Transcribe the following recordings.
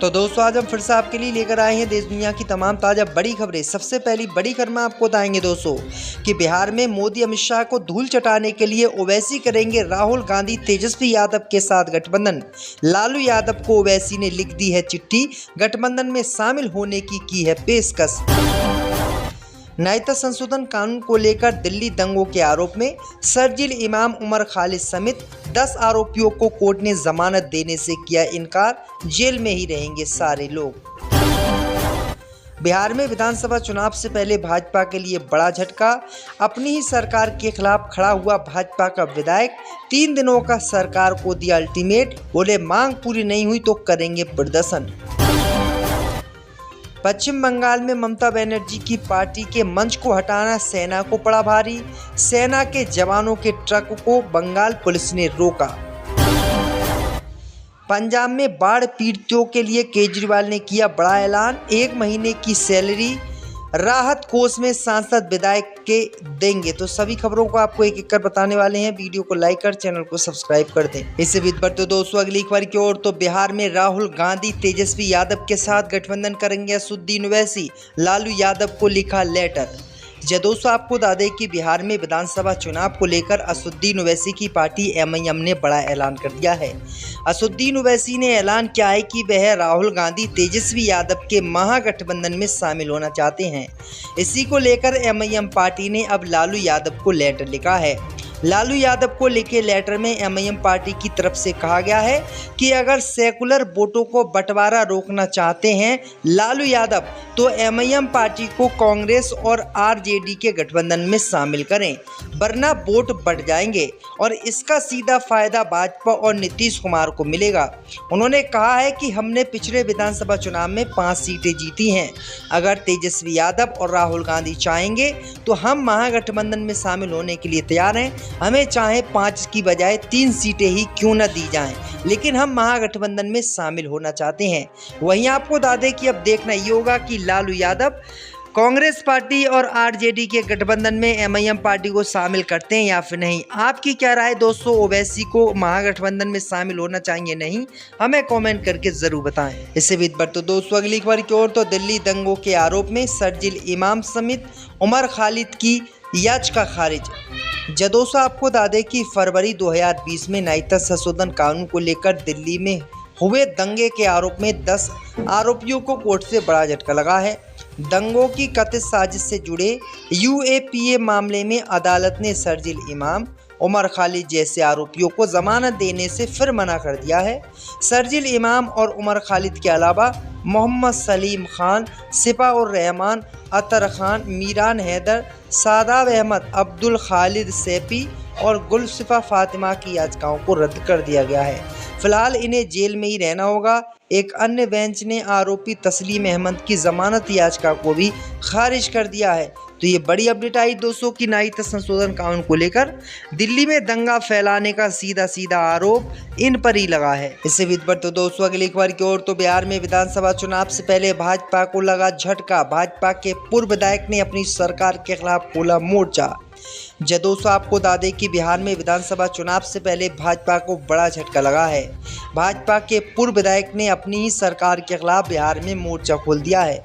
तो दोस्तों आज हम फिर से आपके लिए लेकर आए हैं देश दुनिया की तमाम ताज़ा बड़ी खबरें। सबसे पहली बड़ी खबर में आपको बताएंगे दोस्तों कि बिहार में मोदी अमित शाह को धूल चटाने के लिए ओवैसी करेंगे राहुल गांधी तेजस्वी यादव के साथ गठबंधन। लालू यादव को ओवैसी ने लिख दी है चिट्ठी, गठबंधन में शामिल होने की है पेशकश। नागरिकता संशोधन कानून को लेकर दिल्ली दंगों के आरोप में शर्जील इमाम, उमर खालिद समेत 10 आरोपियों को कोर्ट ने जमानत देने से किया इनकार, जेल में ही रहेंगे सारे लोग। बिहार में विधानसभा चुनाव से पहले भाजपा के लिए बड़ा झटका, अपनी ही सरकार के खिलाफ खड़ा हुआ भाजपा का विधायक 3 दिनों का सरकार को दिया अल्टीमेट, बोले मांग पूरी नहीं हुई तो करेंगे प्रदर्शन। पश्चिम बंगाल में ममता बनर्जी की पार्टी के मंच को हटाना सेना को पड़ा भारी, सेना के जवानों के ट्रक को बंगाल पुलिस ने रोका। पंजाब में बाढ़ पीड़ितों के लिए केजरीवाल ने किया बड़ा ऐलान, 1 महीने की सैलरी राहत कोष में सांसद विधायक के देंगे। तो सभी खबरों को आपको एक एक कर बताने वाले हैं। वीडियो को लाइक कर चैनल को सब्सक्राइब कर दें। इससे भी बढ़ते दोस्तों अगली खबर की ओर। तो बिहार में राहुल गांधी तेजस्वी यादव के साथ गठबंधन करेंगे असदुद्दीन ओवैसी, लालू यादव को लिखा लेटर। दोस्तों आपको बता दें कि बिहार में विधानसभा चुनाव को लेकर असदुद्दीन ओवैसी की पार्टी एमआईएम ने बड़ा ऐलान कर दिया है। असदुद्दीन ओवैसी ने ऐलान किया है कि वह राहुल गांधी तेजस्वी यादव के महागठबंधन में शामिल होना चाहते हैं। इसी को लेकर एमआईएम पार्टी ने अब लालू यादव को लेटर लिखा है। लालू यादव को लिखे लेटर में एमआईएम पार्टी की तरफ से कहा गया है कि अगर सेकुलर वोटों को बंटवारा रोकना चाहते हैं लालू यादव, तो एमआईएम पार्टी को कांग्रेस और आरजेडी के गठबंधन में शामिल करें, वरना वोट बढ़ जाएंगे और इसका सीधा फायदा भाजपा और नीतीश कुमार को मिलेगा। उन्होंने कहा है कि हमने पिछले विधानसभा चुनाव में 5 सीटें जीती हैं। अगर तेजस्वी यादव और राहुल गांधी चाहेंगे तो हम महागठबंधन में शामिल होने के लिए तैयार हैं। हमें चाहे 5 की बजाय 3 सीटें ही क्यों न दी जाएं, लेकिन हम महागठबंधन में शामिल होना चाहते हैं। वहीं आपको बता दें कि अब देखना ये होगा कि लालू यादव कांग्रेस पार्टी और आरजेडी के गठबंधन में एमआईएम पार्टी को शामिल करते हैं या फिर नहीं। आपकी क्या राय दोस्तों, ओवैसी को महागठबंधन में शामिल होना चाहिए नहीं, हमें कमेंट करके जरूर बताएं। इससे भी बढ़ते दोस्तों अगली खबर की ओर। तो दिल्ली दंगों के आरोप में शर्जील इमाम समेत उमर खालिद की याचिका खारिज। दोस्तों आपको बता दें कि फरवरी 2020 में नागरिकता संशोधन कानून को लेकर दिल्ली में हुए दंगे के आरोप में 10 आरोपियों को कोर्ट से बड़ा झटका लगा है। दंगों की कथित साजिश से जुड़े यूएपीए मामले में अदालत ने शर्जील इमाम, उमर खालिद जैसे आरोपियों को जमानत देने से फिर मना कर दिया है। शर्जील इमाम और उमर खालिद के अलावा मोहम्मद सलीम खान, सिपा उर रहमान, अतर खान, मीरान हैदर, सादाब अहमद, अब्दुल खालिद सैफी और गुलसिफा फातिमा की याचिकाओं को रद्द कर दिया गया है। फिलहाल इन्हें जेल में ही रहना होगा। एक अन्य बेंच ने आरोपी तस्लीम अहमद की जमानत याचिका को भी खारिज कर दिया है। तो ये बड़ी अपडेट आई दोस्तों कि नागरिकता संशोधन कानून को लेकर दिल्ली में दंगा फैलाने का सीधा आरोप इन पर ही लगा है। इससे भी बढ़ते दोस्तों अगली खबर की ओर। तो बिहार में विधानसभा चुनाव से पहले भाजपा को लगा झटका, भाजपा के पूर्व विधायक ने अपनी सरकार के खिलाफ खोला मोर्चा। दोस्तों आपको बता दें कि बिहार में विधानसभा चुनाव से पहले भाजपा को बड़ा झटका लगा है। भाजपा के पूर्व विधायक ने अपनी ही सरकार के खिलाफ बिहार में मोर्चा खोल दिया है।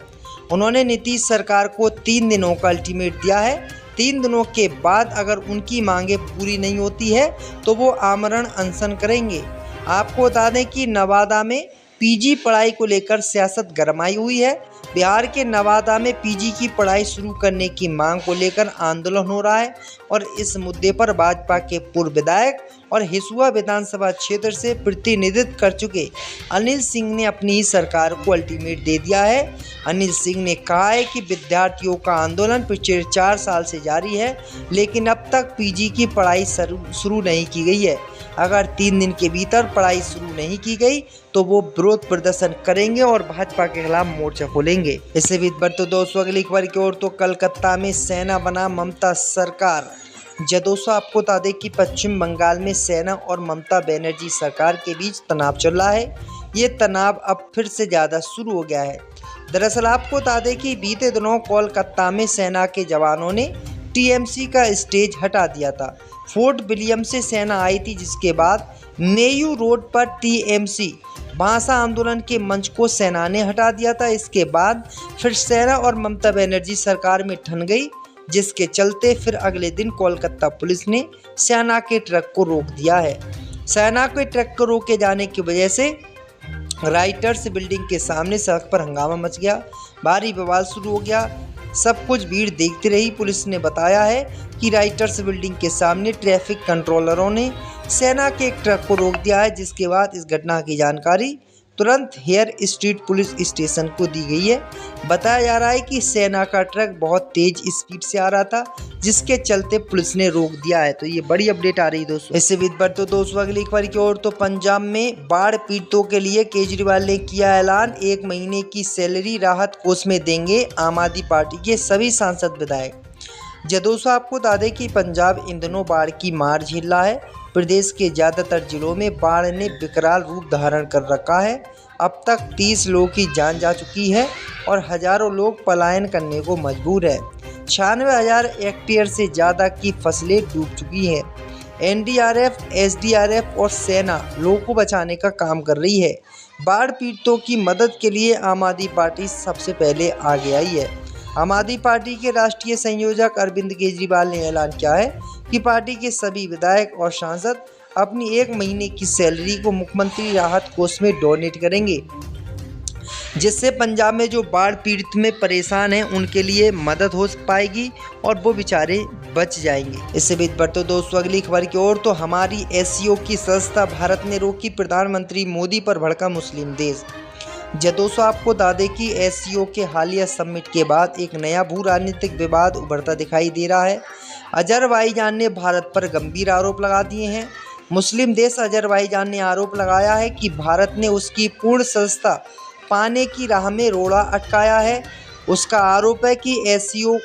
उन्होंने नीतीश सरकार को 3 दिनों का अल्टीमेट दिया है। 3 दिनों के बाद अगर उनकी मांगें पूरी नहीं होती है तो वो आमरण अनशन करेंगे। आपको बता दें कि नवादा में पीजी पढ़ाई को लेकर सियासत गरमाई हुई है। बिहार के नवादा में पीजी की पढ़ाई शुरू करने की मांग को लेकर आंदोलन हो रहा है और इस मुद्दे पर भाजपा के पूर्व विधायक और हिसुआ विधानसभा क्षेत्र से प्रतिनिधित्व कर चुके अनिल सिंह ने अपनी ही सरकार को अल्टीमेट दे दिया है। अनिल सिंह ने कहा है कि विद्यार्थियों का आंदोलन पिछले 4 साल से जारी है, लेकिन अब तक पीजी की पढ़ाई शुरू नहीं की गई है। अगर 3 दिन के भीतर पढ़ाई शुरू नहीं की गई तो वो विरोध प्रदर्शन करेंगे और भाजपा के खिलाफ मोर्चा खोलेंगे। इससे भी बढ़ते दोस्तों अगली खबर की ओर। तो कलकत्ता में सेना बना ममता सरकार। दोस्तों आपको बता दें कि पश्चिम बंगाल में सेना और ममता बनर्जी सरकार के बीच तनाव चल रहा है। ये तनाव अब फिर से ज़्यादा शुरू हो गया है। दरअसल आपको बता दें कि बीते दिनों कोलकाता में सेना के जवानों ने टीएमसी का स्टेज हटा दिया था। फोर्ट विलियम से सेना आई थी, जिसके बाद नेयू रोड पर टीएमसी भाषा आंदोलन के मंच को सेना ने हटा दिया था। इसके बाद फिर सेना और ममता बनर्जी सरकार में ठन गई, जिसके चलते फिर अगले दिन कोलकाता पुलिस ने सेना के ट्रक को रोक दिया है। सेना के ट्रक को रोके जाने की वजह से राइटर्स बिल्डिंग के सामने सड़क पर हंगामा मच गया, भारी बवाल शुरू हो गया। सब कुछ भीड़ देखती रही। पुलिस ने बताया है कि राइटर्स बिल्डिंग के सामने ट्रैफिक कंट्रोलरों ने सेना के एक ट्रक को रोक दिया है, जिसके बाद इस घटना की जानकारी तुरंत हेयर स्ट्रीट पुलिस स्टेशन को दी गई है। बताया जा रहा है कि सेना का ट्रक बहुत तेज स्पीड से आ रहा था, जिसके चलते पुलिस ने रोक दिया है। तो ये बड़ी अपडेट आ रही है दोस्तों। इससे विद तो दोस्तों अगली खबर की ओर, तो पंजाब में बाढ़ पीड़ितों के लिए केजरीवाल ने किया ऐलान, 1 महीने की सैलरी राहत कोष में देंगे आम आदमी पार्टी के सभी सांसद विधायक। दोस्तों आपको बता दें कि पंजाब इन दिनों बाढ़ की मार झेल रहा है। प्रदेश के ज़्यादातर जिलों में बाढ़ ने विकराल रूप धारण कर रखा है। अब तक 30 लोगों की जान जा चुकी है और हजारों लोग पलायन करने को मजबूर है। 96,000 हेक्टेयर से ज़्यादा की फसलें डूब चुकी हैं। एनडीआरएफ, एसडीआरएफ और सेना लोगों को बचाने का काम कर रही है। बाढ़ पीड़ितों की मदद के लिए आम आदमी पार्टी सबसे पहले आगे आई है। आम आदमी पार्टी के राष्ट्रीय संयोजक अरविंद केजरीवाल ने ऐलान किया है कि पार्टी के सभी विधायक और सांसद अपनी 1 महीने की सैलरी को मुख्यमंत्री राहत कोष में डोनेट करेंगे, जिससे पंजाब में जो बाढ़ पीड़ित में परेशान हैं उनके लिए मदद हो पाएगी और वो बेचारे बच जाएंगे। इससे भी बढ़ते दोस्तों अगली खबर की ओर, तो हमारी एससीओ की सदस्यता भारत ने रोकी, प्रधानमंत्री मोदी पर भड़का मुस्लिम देश। दोस्तों आपको बता दें कि एससीओ के हालिया समिट के बाद एक नया भू राजनीतिक विवाद उभरता दिखाई दे रहा है। अजरबैजान ने भारत पर गंभीर आरोप लगा दिए हैं। मुस्लिम देश अजरबैजान ने आरोप लगाया है कि भारत ने उसकी पूर्ण सदस्यता पाने की राह में रोड़ा अटकाया है। उसका आरोप है कि एससीओ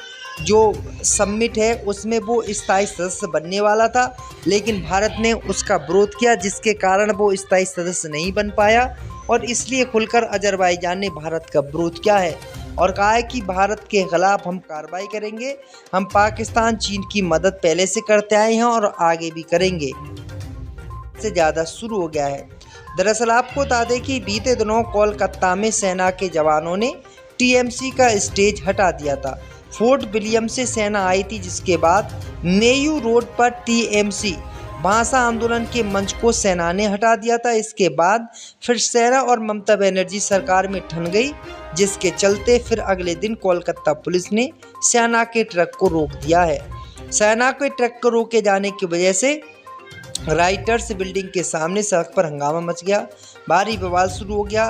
जो समिट है उसमें वो स्थायी सदस्य बनने वाला था, लेकिन भारत ने उसका विरोध किया, जिसके कारण वो स्थायी सदस्य नहीं बन पाया और इसलिए खुलकर अजरबैजान ने भारत का विरोध किया है और कहा है कि भारत के खिलाफ हम कार्रवाई करेंगे। हम पाकिस्तान, चीन की मदद पहले से करते आए हैं और आगे भी करेंगे। से ज़्यादा शुरू हो गया है। दरअसल आपको बता दें कि बीते दिनों कोलकाता में सेना के जवानों ने टीएमसी का स्टेज हटा दिया था। फोर्ट विलियम से सेना आई थी, जिसके बाद नेहरू रोड पर टीएमसी भाषा आंदोलन के मंच को सेना ने हटा दिया था। इसके बाद फिर सेना और ममता बनर्जी सरकार में ठन गई, जिसके चलते फिर अगले दिन कोलकाता पुलिस ने सेना के ट्रक को रोक दिया है। सेना के ट्रक को रोके जाने की वजह से राइटर्स बिल्डिंग के सामने सड़क पर हंगामा मच गया, भारी बवाल शुरू हो गया।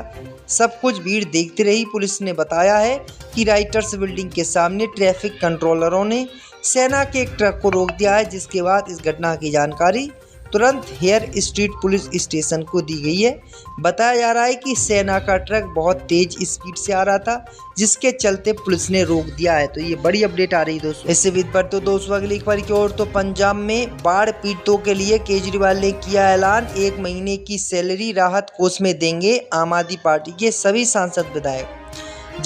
सब कुछ भीड़ देखती रही। पुलिस ने बताया है कि राइटर्स बिल्डिंग के सामने ट्रैफिक कंट्रोलरों ने सेना के एक ट्रक को रोक दिया है, जिसके बाद इस घटना की जानकारी तुरंत हेयर स्ट्रीट पुलिस स्टेशन को दी गई है। बताया जा रहा है कि सेना का ट्रक बहुत तेज स्पीड से आ रहा था, जिसके चलते पुलिस ने रोक दिया है। तो ये बड़ी अपडेट आ रही है दोस्तों। इससे विद पर तो दोस्तों अगली खबर की ओर, तो पंजाब में बाढ़ पीड़ितों के लिए केजरीवाल ने किया ऐलान, 1 महीने की सैलरी राहत कोष में देंगे आम आदमी पार्टी के सभी सांसद विधायक।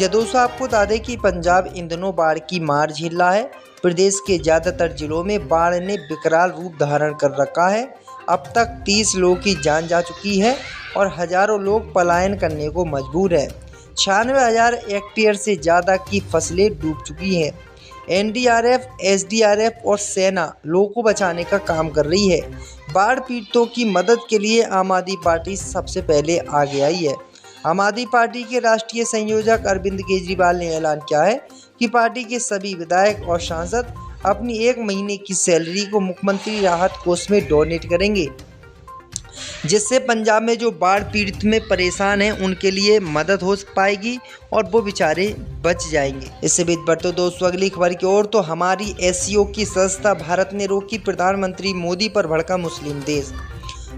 दोस्तों आपको बता दें कि पंजाब इन दिनों बाढ़ की मार झेल रहा है। प्रदेश के ज़्यादातर जिलों में बाढ़ ने विकराल रूप धारण कर रखा है। अब तक 30 लोगों की जान जा चुकी है और हजारों लोग पलायन करने को मजबूर है। 96,000 हेक्टेयर से ज़्यादा की फसलें डूब चुकी हैं। एनडीआरएफ, एसडीआरएफ और सेना लोगों को बचाने का काम कर रही है। बाढ़ पीड़ितों की मदद के लिए आम आदमी पार्टी सबसे पहले आगे आई है। आम आदमी पार्टी के राष्ट्रीय संयोजक अरविंद केजरीवाल ने ऐलान किया है कि पार्टी के सभी विधायक और सांसद अपनी 1 महीने की सैलरी को मुख्यमंत्री राहत कोष में डोनेट करेंगे, जिससे पंजाब में जो बाढ़ पीड़ित में परेशान हैं उनके लिए मदद हो पाएगी और वो बेचारे बच जाएंगे। इससे भी बढ़ते दोस्तों अगली खबर की ओर, तो हमारी एससीओ की सदस्यता भारत ने रोकी, प्रधानमंत्री मोदी पर भड़का मुस्लिम देश।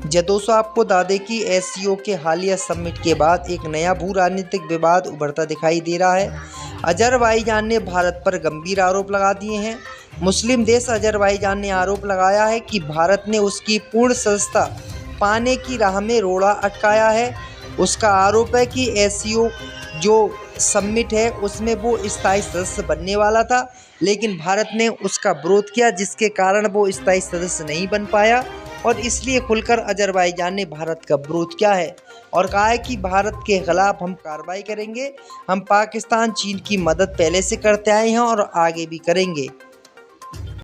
दोस्तों आपको बता दें कि एससीओ के हालिया समिट के बाद एक नया भू राजनीतिक विवाद उभरता दिखाई दे रहा है। अजरबैजान ने भारत पर गंभीर आरोप लगा दिए हैं। मुस्लिम देश अजरबैजान ने आरोप लगाया है कि भारत ने उसकी पूर्ण सदस्यता पाने की राह में रोड़ा अटकाया है। उसका आरोप है कि एससीओ जो समिट है उसमें वो स्थायी सदस्य बनने वाला था, लेकिन भारत ने उसका विरोध किया, जिसके कारण वो स्थायी सदस्य नहीं बन पाया और इसलिए खुलकर अजरबैजान ने भारत का विरोध किया है और कहा है कि भारत के खिलाफ हम कार्रवाई करेंगे। हम पाकिस्तान चीन की मदद पहले से करते आए हैं और आगे भी करेंगे।